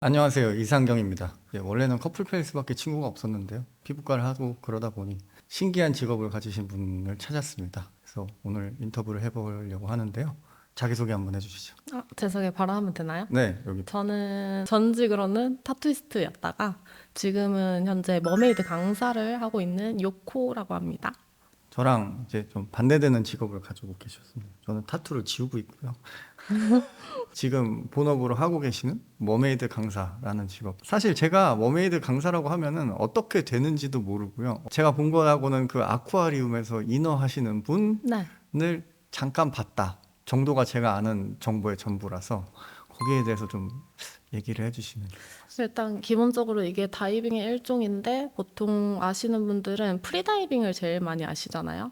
안녕하세요. 이상경입니다. 원래는 커플 페이스밖에 친구가 없었는데요. 피부과를 하고 그러다 보니 신기한 직업을 가지신 분을 찾았습니다. 그래서 오늘 인터뷰를 해보려고 하는데요. 자기소개 한번 해주시죠. 제 소개 바로 하면 되나요? 네, 여기 저는 전직으로는 타투이스트였다가 지금은 현재 머메이드 강사를 하고 있는 요코라고 합니다. 저랑 이제 좀 반대되는 직업을 가지고 계셨습니다. 저는 타투를 지우고 있고요. 지금 본업으로 하고 계시는 머메이드 강사라는 직업. 사실 제가 머메이드 강사라고 하면은 어떻게 되는지도 모르고요. 제가 본 거하고는 그 아쿠아리움에서 인어 하시는 네. 분을 잠깐 봤다 정도가 제가 아는 정보의 전부라서 거기에 대해서 좀 얘기를 해주시면 좋겠어요. 일단 기본적으로 이게 다이빙의 일종인데 보통 아시는 분들은 프리다이빙을 제일 많이 아시잖아요.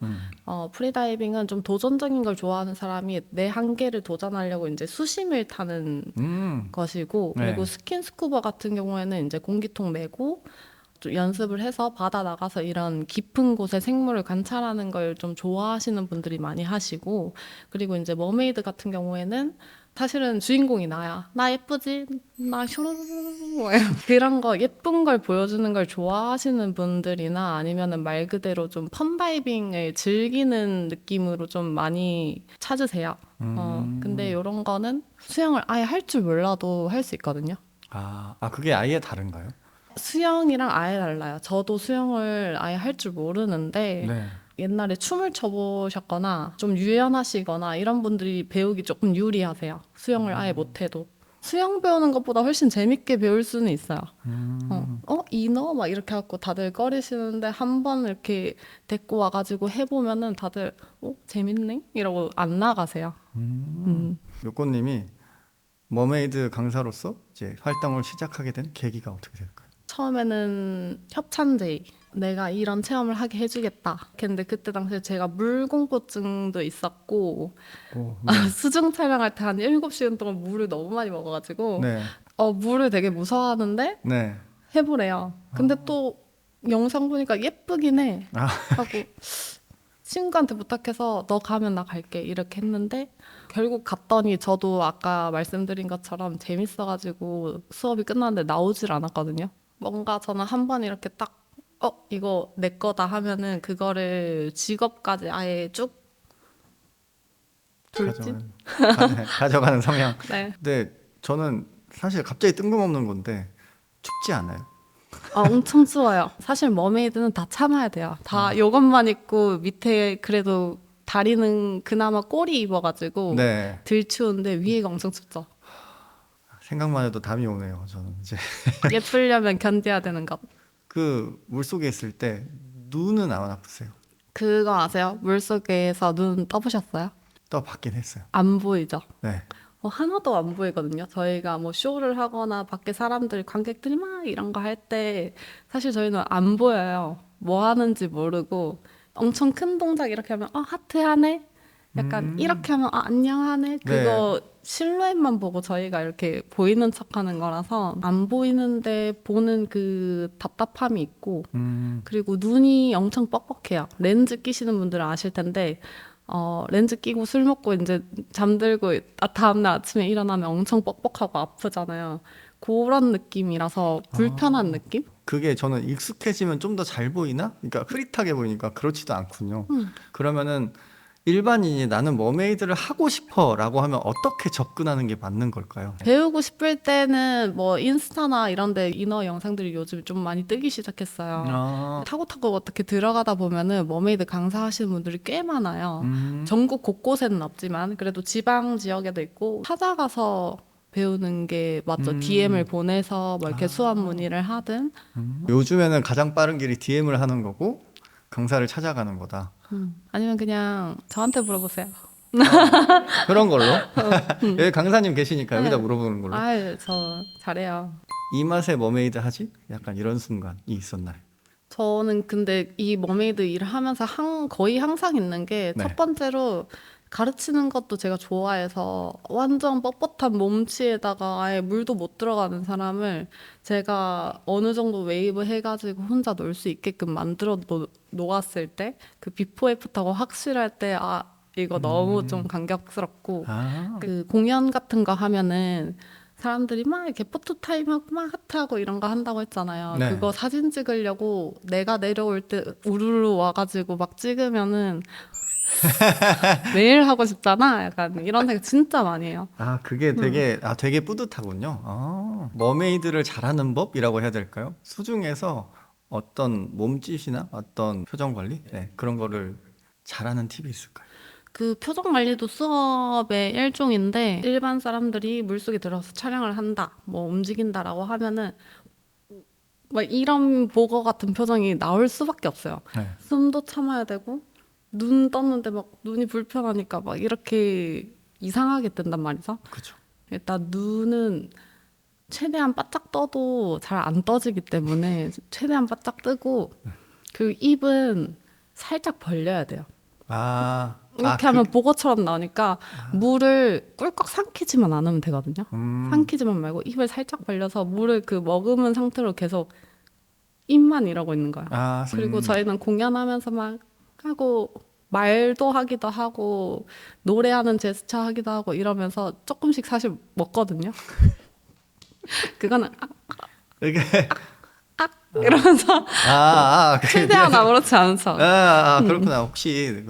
프리다이빙은 좀 도전적인 걸 좋아하는 사람이 내 한계를 도전하려고 이제 수심을 타는 것이고, 네. 그리고 스킨스쿠버 같은 경우에는 이제 공기통 메고 좀 연습을 해서 바다 나가서 이런 깊은 곳의 생물을 관찰하는 걸 좀 좋아하시는 분들이 많이 하시고, 그리고 이제 머메이드 같은 경우에는 사실은 주인공이 나야. 나 예쁘지? 나 쇼로로로 뭐 그런 거 예쁜 걸 보여주는 걸 좋아하시는 분들이나 아니면은 말 그대로 좀 펀다이빙을 즐기는 느낌으로 좀 많이 찾으세요. 근데 이런 거는 수영을 아예 할 줄 몰라도 할 수 있거든요. 그게 아예 다른가요? 수영이랑 아예 달라요. 저도 수영을 아예 할 줄 모르는데 네. 옛날에 춤을 춰보셨거나 좀 유연하시거나 이런 분들이 배우기 조금 유리하세요. 수영을 아예 못해도. 수영 배우는 것보다 훨씬 재밌게 배울 수는 있어요. 이너? 막 이렇게 갖고 다들 꺼리시는데 한 번 이렇게 데리고 와가지고 해보면은 다들 재밌네? 이러고 안 나가세요. 요코님이 머메이드 강사로서 이제 활동을 시작하게 된 계기가 어떻게 될까요? 처음에는 협찬제의 내가 이런 체험을 하게 해주겠다. 근데 그때 당시에 제가 물공포증도 있었고 오, 네. 수중 촬영할 때 한 7시간 동안 물을 너무 많이 먹어가지고 네. 물을 되게 무서워하는데 네. 해보래요. 근데 또 영상 보니까 예쁘긴 해 하고 친구한테 부탁해서 너 가면 나 갈게 이렇게 했는데 결국 갔더니 저도 아까 말씀드린 것처럼 재밌어가지고 수업이 끝났는데 나오질 않았거든요. 뭔가 저는 한 번 이렇게 딱 이거 내 거다 하면은 그거를 직업까지 아예 쭉 돌진? 가져가는 성향. 네. 근데 저는 사실 갑자기 뜬금없는 건데 춥지 않아요? 엄청 추워요. 사실 머메이드는 다 참아야 돼요. 다 요것만 입고 밑에 그래도 다리는 그나마 꼬리 입어가지고 네. 덜 추운데 위에가 엄청 춥죠. 생각만 해도 담이 오네요. 저는 이제 예쁘려면 견뎌야 되는 것. 그 물속에 있을 때 눈은 안 아프세요? 그거 아세요? 물속에서 눈 떠보셨어요? 떠봤긴 했어요. 안 보이죠? 네. 하나도 안 보이거든요. 저희가 뭐 쇼를 하거나 밖에 사람들, 관객들이 막 이런 거 할 때 사실 저희는 안 보여요. 뭐 하는지 모르고 엄청 큰 동작 이렇게 하면 하트 하네? 약간 이렇게 하면 안녕 하네? 그거 실루엣만 보고 저희가 이렇게 보이는 척 하는 거라서 안 보이는데 보는 그 답답함이 있고 그리고 눈이 엄청 뻑뻑해요. 렌즈 끼시는 분들은 아실 텐데 렌즈 끼고 술 먹고 이제 잠들고 다음날 아침에 일어나면 엄청 뻑뻑하고 아프잖아요. 그런 느낌이라서 불편한 느낌? 그게 저는 익숙해지면 좀 더 잘 보이나? 그러니까 흐릿하게 보이니까 그렇지도 않군요. 그러면은 일반인이 나는 머메이드를 하고 싶어라고 하면 어떻게 접근하는 게 맞는 걸까요? 배우고 싶을 때는 뭐 인스타나 이런 데 인어 영상들이 요즘 좀 많이 뜨기 시작했어요. 타고타고 어떻게 들어가다 보면은 머메이드 강사하시는 분들이 꽤 많아요. 전국 곳곳에는 없지만 그래도 지방 지역에도 있고 찾아가서 배우는 게 맞죠. DM을 보내서 뭐 이렇게 수업 문의를 하든 요즘에는 가장 빠른 길이 DM을 하는 거고 강사를 찾아가는 거다. 아니면 그냥 저한테 물어보세요. 그런 걸로. 여기 강사님 계시니까 여기다 네. 물어보는 걸로. 저 잘해요. 이 맛에 머메이드 하지? 약간 이런 순간이 있었나요? 저는 근데 이 머메이드 일을 하면서 거의 항상 있는 게 네. 첫 번째로 가르치는 것도 제가 좋아해서 완전 뻣뻣한 몸치에다가 아예 물도 못 들어가는 사람을 제가 어느 정도 웨이브 해가지고 혼자 놀 수 있게끔 만들어 놓았을 때 그 비포 애프터가 확실할 때 이거 너무 좀 감격스럽고 그 공연 같은 거 하면은 사람들이 막 이렇게 포토타임하고 막 하트하고 이런 거 한다고 했잖아요. 네. 그거 사진 찍으려고 내가 내려올 때 우르르 와가지고 막 찍으면은 매일 하고 싶잖아. 약간 이런 생각 진짜 많이 해요. 아, 그게 되게 뿌듯하군요. 머메이드를 잘하는 법이라고 해야 될까요? 수중에서 어떤 몸짓이나 어떤 표정 관리? 네, 그런 거를 잘하는 팁이 있을까요? 그 표정 관리도 수업의 일종인데 일반 사람들이 물속에 들어서 촬영을 한다, 뭐 움직인다라고 하면은 막 이런 보거 같은 표정이 나올 수밖에 없어요. 네. 숨도 참아야 되고 눈 떴는데 막 눈이 불편하니까 막 이렇게 이상하게 뜬단 말이죠. 그죠. 일단 눈은 최대한 바짝 떠도 잘 안 떠지기 때문에 최대한 바짝 뜨고 그 입은 살짝 벌려야 돼요. 이렇게 하면 보거처럼 나오니까 물을 꿀꺽 삼키지만 않으면 되거든요. 삼키지만 말고 입을 살짝 벌려서 물을 그 머금은 상태로 계속 입만 이러고 있는 거예요. 그리고 저희는 공연하면서 막 하고 말도 하기도 하고 노래하는 제스처 하기도 하고 이러면서 조금씩 사실 먹거든요. 그거는 이게 이러면서 최대한 아무렇지 않은 척. 그렇구나. 혹시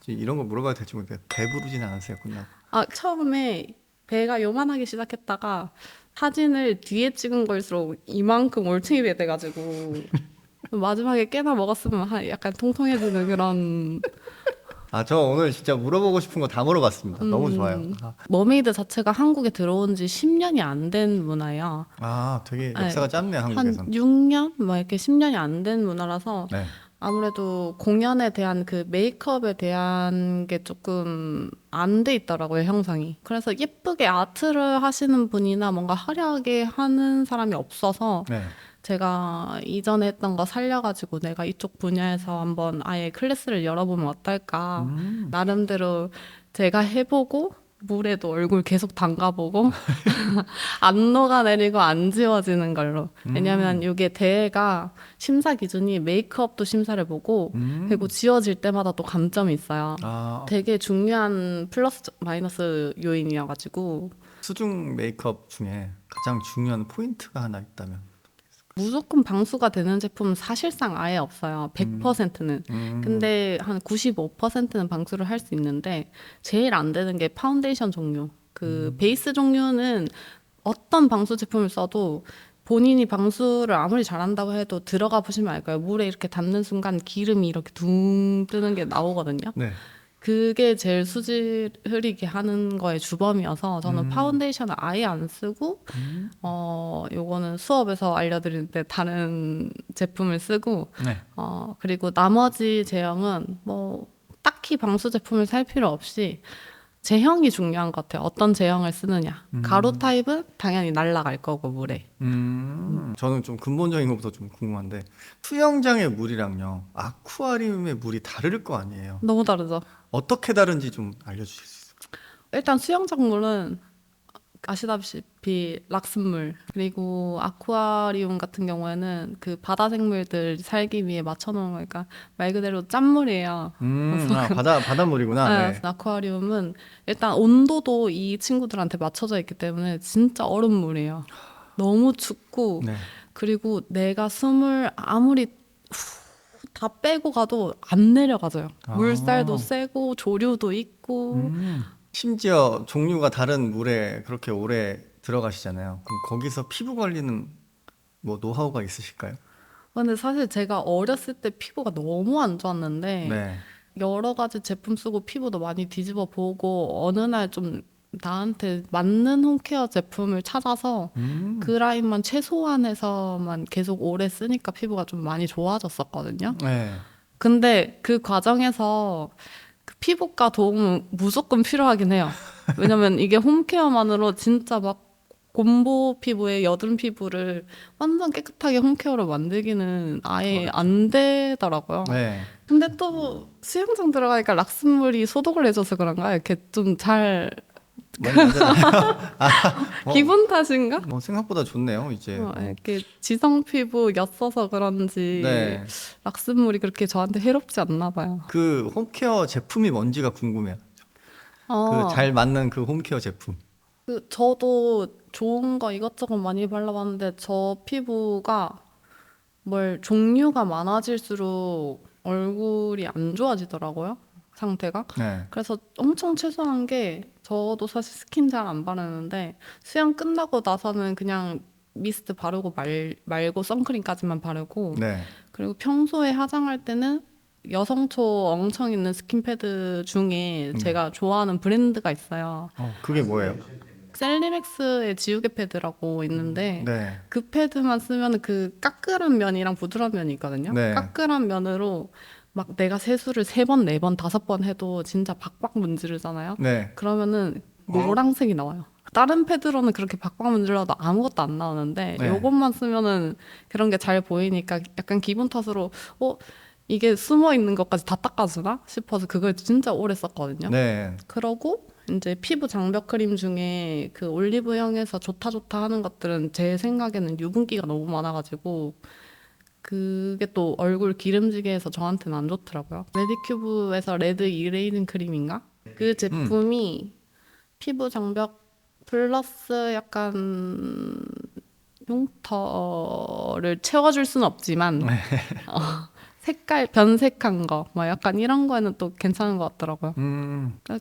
이런 거 물어봐도 될지 모르겠는데 배부르진 않으세요, 끝나고? 처음에 배가 요만하게 시작했다가 사진을 뒤에 찍은 걸수록 이만큼 올챙이게 돼가지고 마지막에 꽤나 먹었으면 약간 통통해지는 그런. 저 오늘 진짜 물어보고 싶은 거 다 물어봤습니다. 너무 좋아요. 머메이드 자체가 한국에 들어온 지 10년이 안 된 문화예요. 되게 역사가 짧네, 한 한국에서는. 6년? 막 이렇게 10년이 안 된 문화라서 네. 아무래도 공연에 대한 그 메이크업에 대한 게 조금 안 돼 있더라고요, 형성이. 그래서 예쁘게 아트를 하시는 분이나 뭔가 화려하게 하는 사람이 없어서 네. 제가 이전에 했던 거 살려가지고 내가 이쪽 분야에서 한번 아예 클래스를 열어보면 어떨까. 나름대로 제가 해보고 물에도 얼굴 계속 담가보고 안 녹아내리고 안 지워지는 걸로. 왜냐면 이게 대회가 심사 기준이 메이크업도 심사를 보고 그리고 지워질 때마다 또 감점이 있어요. 되게 중요한 플러스 마이너스 요인이어가지고. 수중 메이크업 중에 가장 중요한 포인트가 하나 있다면? 무조건 방수가 되는 제품은 사실상 아예 없어요. 100%는. 근데 한 95%는 방수를 할 수 있는데 제일 안 되는 게 파운데이션 종류. 그 베이스 종류는 어떤 방수 제품을 써도 본인이 방수를 아무리 잘한다고 해도 들어가 보시면 알 거예요. 물에 이렇게 닿는 순간 기름이 이렇게 둥 뜨는 게 나오거든요. 네. 그게 제일 수질 흐리게 하는 거의 주범이어서 저는 파운데이션을 아예 안 쓰고 요거는 수업에서 알려드리는데 다른 제품을 쓰고 네. 그리고 나머지 제형은 뭐 딱히 방수 제품을 살 필요 없이 제형이 중요한 것 같아요. 어떤 제형을 쓰느냐. 가루 타입은 당연히 날아갈 거고 물에. 저는 좀 근본적인 것부터 좀 궁금한데 수영장의 물이랑요 아쿠아리움의 물이 다를 거 아니에요. 너무 다르죠. 어떻게 다른지 좀 알려주실 수 있어요? 일단 수영장 물은 아시다시피 락슨물 그리고 아쿠아리움 같은 경우에는 그 바다 생물들 살기 위해 맞춰놓은 거니까 말 그대로 짠물이에요. 바닷물이구나. 네. 아쿠아리움은 일단 온도도 이 친구들한테 맞춰져 있기 때문에 진짜 얼음물이에요. 너무 춥고 네. 그리고 내가 숨을 아무리 다 빼고 가도 안 내려가져요. 물살도 세고 조류도 있고 심지어 종류가 다른 물에 그렇게 오래 들어가시잖아요. 그럼 거기서 피부 관리는 뭐 노하우가 있으실까요? 근데 사실 제가 어렸을 때 피부가 너무 안 좋았는데 네. 여러 가지 제품 쓰고 피부도 많이 뒤집어 보고 어느 날 좀 나한테 맞는 홈케어 제품을 찾아서 그 라인만 최소한에서만 계속 오래 쓰니까 피부가 좀 많이 좋아졌었거든요. 네. 근데 그 과정에서 그 피부과 도움은 무조건 필요하긴 해요. 왜냐면 이게 홈케어만으로 진짜 막 곰보 피부에 여든 피부를 완전 깨끗하게 홈케어로 만들기는 아예 안 되더라고요. 네. 근데 또 수영장 들어가니까 락슨물이 소독을 해줘서 그런가? 이렇게 좀 잘 기분 탓인가? 생각보다 좋네요. 이제 이렇게 지성 피부였어서 그런지 네. 락슨물이 그렇게 저한테 해롭지 않나 봐요. 그 홈케어 제품이 뭔지가 궁금해요. 그 잘 맞는 그 홈케어 제품. 저도 좋은 거 이것저것 많이 발라봤는데 저 피부가 뭘 종류가 많아질수록 얼굴이 안 좋아지더라고요. 상태가. 네. 그래서 엄청 최소한 게 저도 사실 스킨 잘 안 바르는데 수영 끝나고 나서는 그냥 미스트 바르고 말고 선크림까지만 바르고 네. 그리고 평소에 화장할 때는 여성초 엄청 있는 스킨패드 중에 네. 제가 좋아하는 브랜드가 있어요. 그게 뭐예요? 셀리맥스의 지우개 패드라고 있는데 네. 그 패드만 쓰면 그 까끌한 면이랑 부드러운 면이 있거든요. 네. 까끌한 면으로 막 내가 세수를 3번, 4번, 5번 해도 진짜 박박 문지르잖아요. 네. 그러면은 노란색이 나와요. 다른 패드로는 그렇게 박박 문질러도 아무것도 안 나오는데 네. 요것만 쓰면은 그런 게 잘 보이니까 약간 기분 탓으로 이게 숨어 있는 것까지 다 닦아주나 싶어서 그걸 진짜 오래 썼거든요. 네. 그러고 이제 피부 장벽 크림 중에 그 올리브영에서 좋다 하는 것들은 제 생각에는 유분기가 너무 많아가지고 그게 또 얼굴 기름지게 해서 저한테는 안 좋더라고요. 레디큐브에서 레드 이레이징 크림인가? 그 제품이 피부 장벽 플러스 약간 흉터를 채워줄 수는 없지만 색깔 변색한 거, 막 약간 이런 거에는 또 괜찮은 것 같더라고요.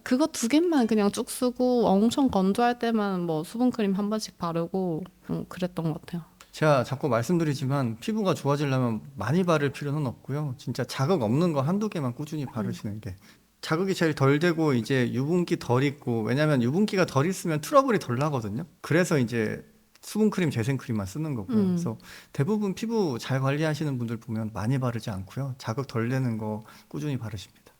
그거 2개만 그냥 쭉 쓰고 엄청 건조할 때만 뭐 수분크림 한 번씩 바르고 그랬던 것 같아요. 제가 자꾸 말씀드리지만 피부가 좋아지려면 많이 바를 필요는 없고요. 진짜 자극 없는 거 한두 개만 꾸준히 바르시는 게 자극이 제일 덜 되고 이제 유분기 덜 있고 왜냐면 유분기가 덜 있으면 트러블이 덜 나거든요. 그래서 이제 수분크림, 재생크림만 쓰는 거고요. 그래서 대부분 피부 잘 관리하시는 분들 보면 많이 바르지 않고요. 자극 덜 되는 거 꾸준히 바르십니다.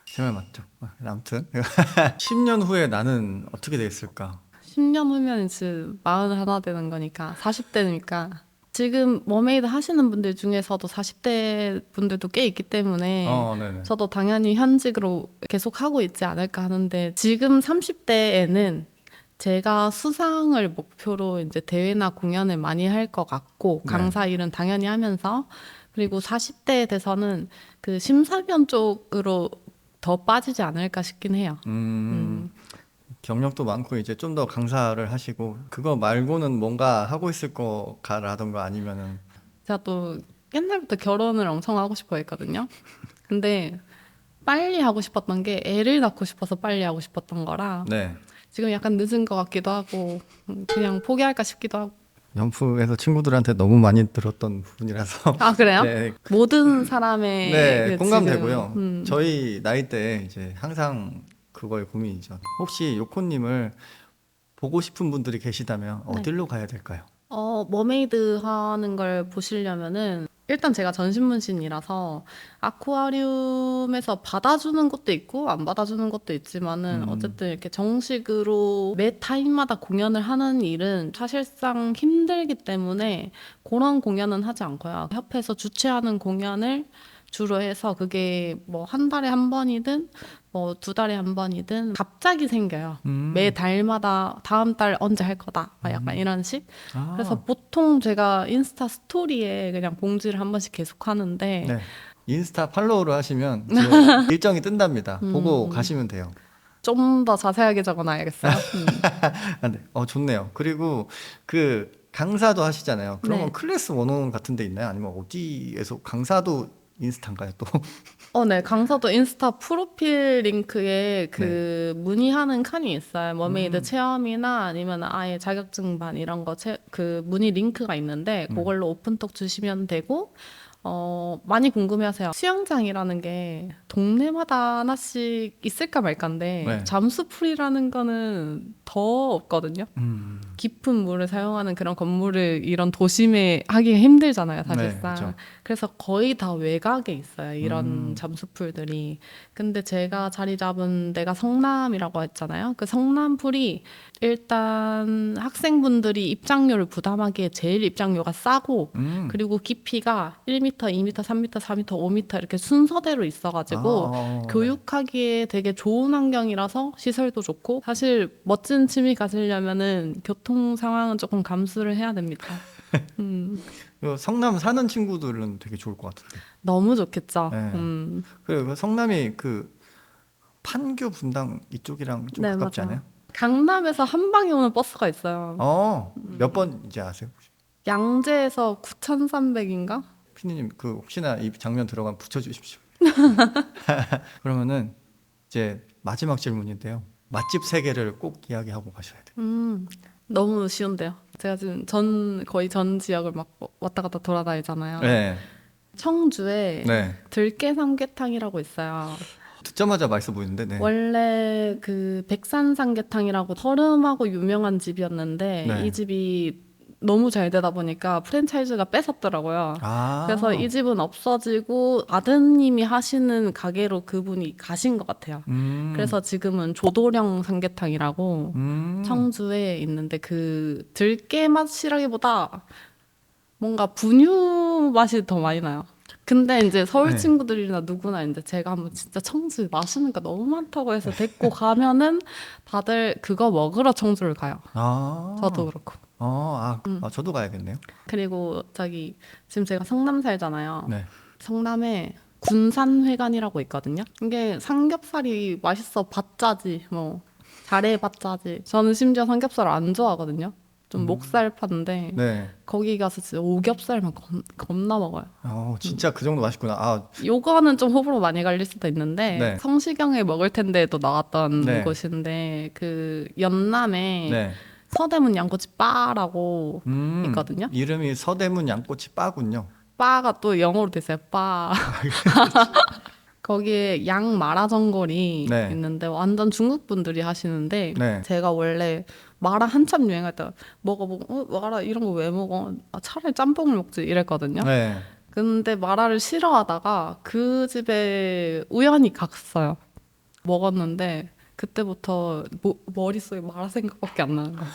제 말 맞죠? 아무튼 10년 후에 나는 어떻게 되겠을까? 10년 후면 이제 41 되는 거니까 40대니까 지금 머메이드 하시는 분들 중에서도 40대 분들도 꽤 있기 때문에 네네. 저도 당연히 현직으로 계속 하고 있지 않을까 하는데 지금 30대에는 제가 수상을 목표로 이제 대회나 공연을 많이 할 것 같고 네. 강사 일은 당연히 하면서 그리고 40대에 돼서는 그 심사위원 쪽으로 더 빠지지 않을까 싶긴 해요. 경력도 많고 이제 좀 더 강사를 하시고 그거 말고는 뭔가 하고 있을 거라던가 아니면은 제가 또 옛날부터 결혼을 엄청 하고 싶어 했거든요. 근데 빨리 하고 싶었던 게 애를 낳고 싶어서 빨리 하고 싶었던 거라 네. 지금 약간 늦은 것 같기도 하고 그냥 포기할까 싶기도 하고. 연프에서 친구들한테 너무 많이 들었던 부분이라서 아 그래요? 네, 모든 사람의 네, 그 공감되고요. 지금, 저희 나이 때 이제 항상 그거의 고민이죠. 혹시 요코님을 보고 싶은 분들이 계시다면 네. 어디로 가야 될까요? 머메이드 하는 걸 보시려면은 일단 제가 전신문신이라서 아쿠아리움에서 받아주는 것도 있고 안 받아주는 것도 있지만은 어쨌든 이렇게 정식으로 매 타임마다 공연을 하는 일은 사실상 힘들기 때문에 그런 공연은 하지 않고요. 협회에서 주최하는 공연을 주로 해서 그게 뭐 1달에 1번이든 뭐 2달에 1번이든 갑자기 생겨요. 매 달마다 다음 달 언제 할 거다. 막 약간 이런 식. 아, 그래서 보통 제가 인스타 스토리에 그냥 봉지를 한 번씩 계속 하는데 네. 인스타 팔로우를 하시면 이제 일정이 뜬답니다. 보고 가시면 돼요. 좀 더 자세하게 적어놔야겠어요. 아, 네. 좋네요. 그리고 그 강사도 하시잖아요. 그러면 네. 클래스 원온 같은 데 있나요? 아니면 어디에서 강사도 인스타인가요, 또? 네. 강사도 인스타 프로필 링크에 그 문의하는 칸이 있어요. 머메이드 체험이나 아니면 아예 자격증반 이런 거 그 문의 링크가 있는데 그걸로 오픈톡 주시면 되고 많이 궁금해하세요. 수영장이라는 게 동네마다 하나씩 있을까 말까인데 네. 잠수풀이라는 거는 더 없거든요. 깊은 물을 사용하는 그런 건물을 이런 도심에 하기 힘들잖아요, 사실상. 네, 그렇죠. 그래서 거의 다 외곽에 있어요, 이런 잠수풀들이. 근데 제가 자리 잡은 데가 성남이라고 했잖아요. 그 성남풀이 일단 학생분들이 입장료를 부담하기에 제일 입장료가 싸고 그리고 깊이가 1m, 2m, 3m, 4m, 5m 이렇게 순서대로 있어가지고 교육하기에 되게 좋은 환경이라서 시설도 좋고 사실 멋진 취미 가지려면은 교통 상황은 조금 감수를 해야 됩니다. 성남 사는 친구들은 되게 좋을 것 같은데. 너무 좋겠죠. 네. 그리고 성남이 그 판교 분당 이쪽이랑 좀 네, 가깝지 맞아요. 않아요? 강남에서 한 방에 오는 버스가 있어요. 몇 번인지 아세요? 양재에서 9,300인가? 피디님 그 혹시나 이 장면 들어가면 붙여주십시오. 그러면은 이제 마지막 질문인데요. 맛집 세 개를 꼭 이야기하고 가셔야 돼요. 너무 쉬운데요. 제가 지금 거의 전 지역을 막 왔다 갔다 돌아다니잖아요. 네. 청주에 네. 들깨 삼계탕이라고 있어요. 듣자마자 맛있어 보이는데. 네. 원래 그 백산 삼계탕이라고 허름하고 유명한 집이었는데 네. 이 집이 너무 잘 되다 보니까 프랜차이즈가 뺏었더라고요. 그래서 이 집은 없어지고 아드님이 하시는 가게로 그분이 가신 것 같아요. 그래서 지금은 조도령 삼계탕이라고 청주에 있는데 그 들깨 맛이라기보다 뭔가 분유 맛이 더 많이 나요. 근데 이제 서울 네. 친구들이나 누구나 이제 제가 한번 진짜 청주 맛있는 거 너무 많다고 해서 데리고 가면은 다들 그거 먹으러 청주를 가요. 저도 그렇고. 저도 가야겠네요. 그리고 지금 제가 성남 살잖아요. 네. 성남에 군산회관이라고 있거든요. 이게 삼겹살이 맛있어 봤자지 뭐 잘해봤자지. 저는 심지어 삼겹살을 안 좋아하거든요. 좀 목살 파인데 네. 거기 가서 진짜 오겹살만 겁나 먹어요. 진짜 그 정도 맛있구나. 요거는 좀 호불호 많이 갈릴 수도 있는데 네. 성시경에 먹을 텐데도 나왔던 네. 곳인데 그 연남에 네. 서대문 양꼬치 바라고 있거든요. 이름이 서대문 양꼬치 바군요. 바가 또 영어로 돼 있어요. 바. 거기에 양 마라전골이 네. 있는데 완전 중국 분들이 하시는데 네. 제가 원래 마라 한참 유행할 때 먹어보고 마라 이런 거 왜 먹어? 차라리 짬뽕을 먹지 이랬거든요. 네. 근데 마라를 싫어하다가 그 집에 우연히 갔어요. 먹었는데 그때부터 머릿속에 마라 생각밖에 안 나는 거예요.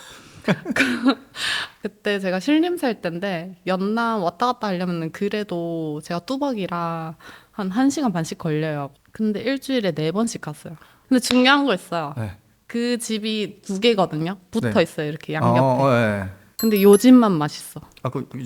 그때 제가 신림 살 때인데 연남 왔다 갔다 하려면 그래도 제가 뚜벅이라 한 1시간 반씩 걸려요. 근데 일주일에 4번씩 갔어요. 근데 중요한 거 있어요. 네. 그 집이 2개거든요. 붙어 네. 있어요. 이렇게 양옆에. 네. 근데 요 집만 맛있어.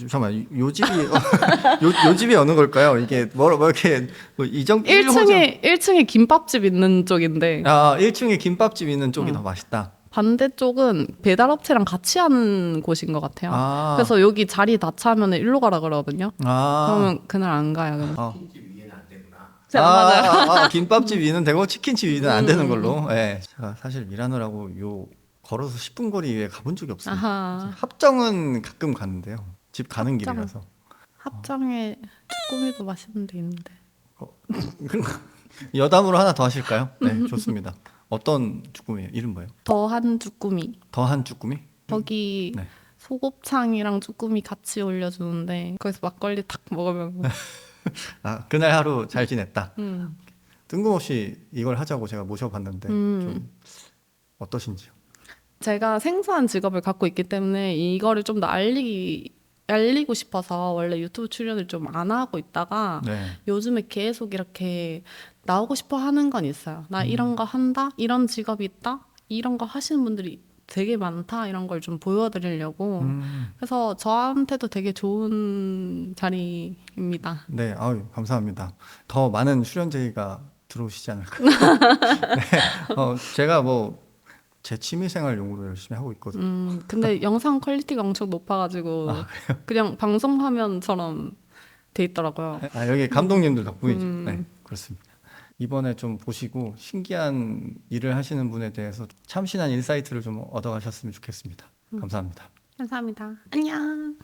잠깐만, 요 집이 요 집이 어느 걸까요? 이게 뭐 이렇게 이정 1층에 김밥집 있는 쪽인데 1층에 김밥집 있는 쪽이 더 맛있다. 반대쪽은 배달업체랑 같이 하는 곳인 것 같아요. 그래서 여기 자리 다 차면 일로 가라 그러거든요. 그러면 그날 안 가요. 맞아요. 김밥집 위는 되고 치킨집 위는 안 되는 걸로. 네. 제가 사실 일하느라고 걸어서 10분 거리에 가본 적이 없어요. 합정은 가끔 가는데요. 집 가는 합정. 길이라서. 합정에 쭈꾸미도 맛있는 데 있는데. 여담으로 하나 더 하실까요? 네, 좋습니다. 어떤 쭈꾸미예요? 이름 뭐예요? 더한 쭈꾸미. 더한 쭈꾸미? 거기 네. 소곱창이랑 쭈꾸미 같이 올려주는데 거기서 막걸리 탁 먹으면 그날 하루 잘 지냈다. 뜬금없이 이걸 하자고 제가 모셔봤는데 좀 어떠신지요? 제가 생소한 직업을 갖고 있기 때문에 이거를 좀 더 알리고 싶어서 원래 유튜브 출연을 좀 안 하고 있다가 네. 요즘에 계속 이렇게 나오고 싶어 하는 건 있어요. 나 이런 거 한다, 이런 직업이 있다, 이런 거 하시는 분들이 되게 많다, 이런 걸 좀 보여드리려고. 그래서 저한테도 되게 좋은 자리입니다. 네, 감사합니다. 더 많은 출연제의가 들어오시지 않을까. 네, 제가 제 취미생활용으로 열심히 하고 있거든요. 근데 영상 퀄리티가 엄청 높아가지고 그냥 방송 화면처럼 돼 있더라고요. 여기 감독님들 덕분이죠. 네, 그렇습니다. 이번에 좀 보시고 신기한 일을 하시는 분에 대해서 참신한 인사이트를 좀 얻어가셨으면 좋겠습니다. 감사합니다. 감사합니다. 안녕.